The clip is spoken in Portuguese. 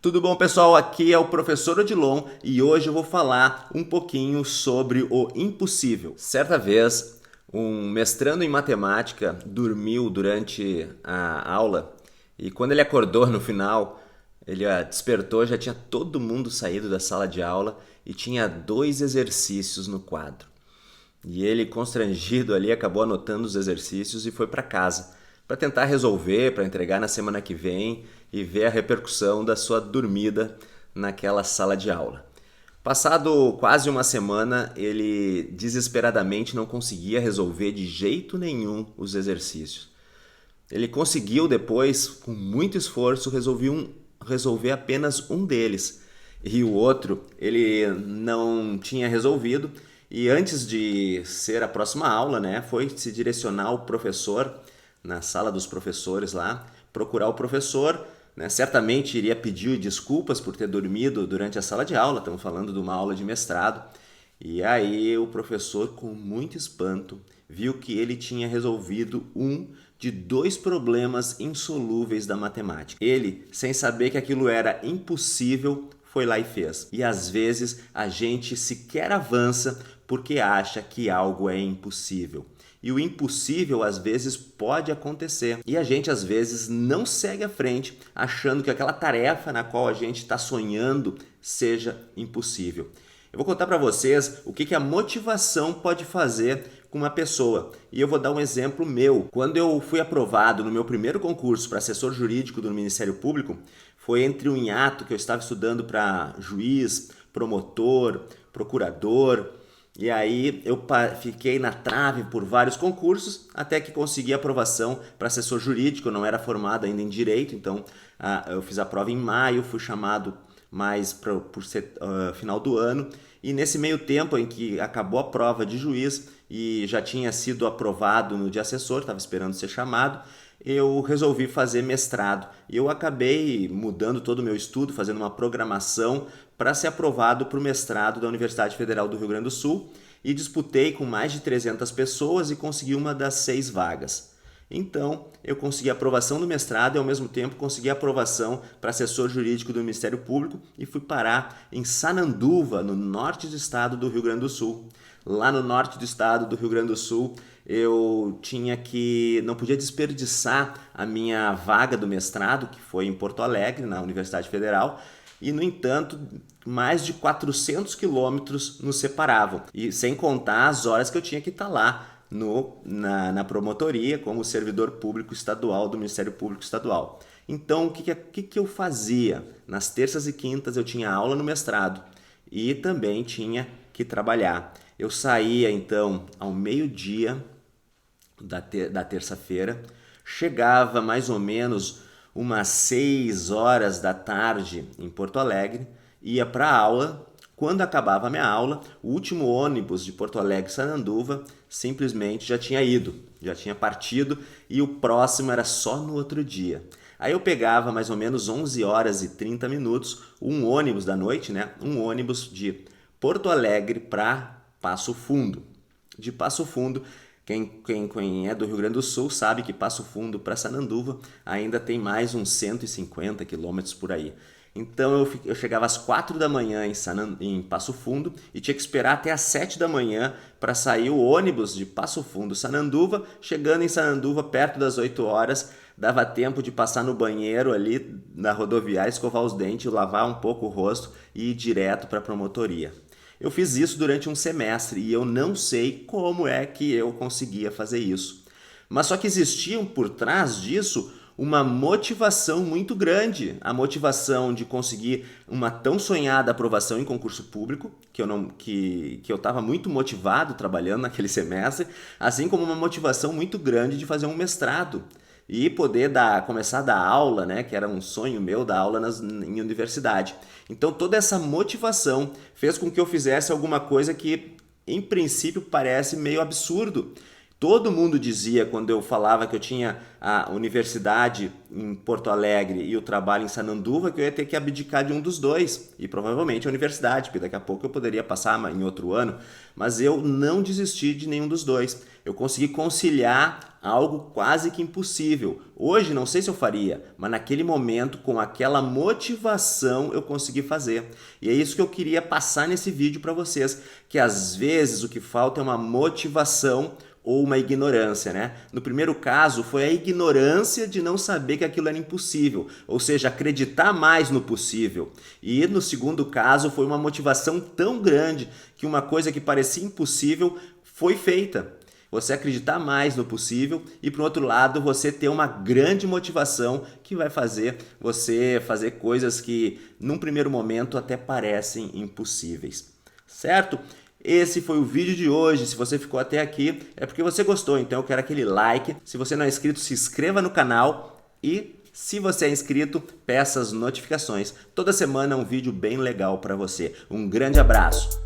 Tudo bom, pessoal? Aqui é o professor Odilon e hoje eu vou falar um pouquinho sobre o impossível. Certa vez, um mestrando em matemática dormiu durante a aula e quando ele acordou no final, ele despertou, já tinha todo mundo saído da sala de aula e tinha dois exercícios no quadro. E ele, constrangido ali, acabou anotando os exercícios e foi para casa para tentar resolver, para entregar na semana que vem e ver a repercussão da sua dormida naquela sala de aula. Passado quase uma semana, ele desesperadamente não conseguia resolver de jeito nenhum os exercícios. Ele conseguiu depois, com muito esforço, resolver apenas um deles. E o outro ele não tinha resolvido. E antes de ser a próxima aula, né, foi se direcionar ao professor, na sala dos professores lá, procurar o professor, né, certamente iria pedir desculpas por ter dormido durante a sala de aula, estamos falando de uma aula de mestrado. E aí o professor, com muito espanto, viu que ele tinha resolvido um de dois problemas insolúveis da matemática. Ele, sem saber que aquilo era impossível, foi lá e fez. E às vezes a gente sequer avança porque acha que algo é impossível. E o impossível às vezes pode acontecer. E a gente às vezes não segue à frente achando que aquela tarefa na qual a gente está sonhando seja impossível. Eu vou contar para vocês o que a motivação pode fazer com uma pessoa. E eu vou dar um exemplo meu. Quando eu fui aprovado no meu primeiro concurso para assessor jurídico do Ministério Público, foi entre um hiato que eu estava estudando para juiz, promotor, procurador. E aí eu fiquei na trave por vários concursos até que consegui aprovação para assessor jurídico. Eu não era formado ainda em direito, então eu fiz a prova em maio, fui chamado mais por ser final do ano. E nesse meio tempo em que acabou a prova de juiz e já tinha sido aprovado no de assessor, estava esperando ser chamado, eu resolvi fazer mestrado. E eu acabei mudando todo o meu estudo, fazendo uma programação para ser aprovado para o mestrado da Universidade Federal do Rio Grande do Sul e disputei com mais de 300 pessoas e consegui uma das 6 vagas. Então, eu consegui a aprovação do mestrado e ao mesmo tempo consegui a aprovação para assessor jurídico do Ministério Público e fui parar em Sananduva, no norte do estado do Rio Grande do Sul. Lá no norte do estado do Rio Grande do Sul, não podia desperdiçar a minha vaga do mestrado, que foi em Porto Alegre, na Universidade Federal, e no entanto, mais de 400 quilômetros nos separavam, e sem contar as horas que eu tinha que estar lá na promotoria como servidor público estadual do Ministério Público Estadual. Então, o que eu fazia? Nas terças e quintas eu tinha aula no mestrado e também tinha que trabalhar. Eu saía então ao meio-dia da terça-feira, chegava mais ou menos umas 6 horas da tarde em Porto Alegre, ia para a aula. Quando acabava a minha aula, o último ônibus de Porto Alegre-Sananduva simplesmente já tinha ido, já tinha partido e o próximo era só no outro dia. Aí eu pegava mais ou menos 11 horas e 30 minutos, um ônibus da noite, né? Um ônibus de Porto Alegre para Passo Fundo. De Passo Fundo, quem é do Rio Grande do Sul sabe que Passo Fundo para Sananduva ainda tem mais uns 150 quilômetros por aí. Então eu chegava às 4 da manhã em Passo Fundo e tinha que esperar até às 7 da manhã para sair o ônibus de Passo Fundo, Sananduva. Chegando em Sananduva, perto das 8 horas, dava tempo de passar no banheiro ali na rodoviária, escovar os dentes, lavar um pouco o rosto e ir direto para a promotoria. Eu fiz isso durante um semestre e eu não sei como é que eu conseguia fazer isso. Mas só que existia por trás disso uma motivação muito grande, a motivação de conseguir uma tão sonhada aprovação em concurso público, que eu estava muito motivado trabalhando naquele semestre, assim como uma motivação muito grande de fazer um mestrado e poder começar a dar aula, né, que era um sonho meu dar aula em universidade. Então toda essa motivação fez com que eu fizesse alguma coisa que em princípio parece meio absurdo, Todo mundo dizia, quando eu falava que eu tinha a universidade em Porto Alegre e o trabalho em Sananduva, que eu ia ter que abdicar de um dos dois, e provavelmente a universidade, porque daqui a pouco eu poderia passar em outro ano, mas eu não desisti de nenhum dos dois. Eu consegui conciliar algo quase que impossível. Hoje não sei se eu faria, mas naquele momento, com aquela motivação, eu consegui fazer. E é isso que eu queria passar nesse vídeo para vocês, que às vezes o que falta é uma motivação ou uma ignorância, né? No primeiro caso, foi a ignorância de não saber que aquilo era impossível, ou seja, acreditar mais no possível. E no segundo caso, foi uma motivação tão grande que uma coisa que parecia impossível foi feita. Você acreditar mais no possível e, por outro lado, você ter uma grande motivação que vai fazer você fazer coisas que, num primeiro momento, até parecem impossíveis. Certo? Esse foi o vídeo de hoje. Se você ficou até aqui, é porque você gostou, então eu quero aquele like. Se você não é inscrito, se inscreva no canal e, se você é inscrito, peça as notificações. Toda semana um vídeo bem legal para você. Um grande abraço!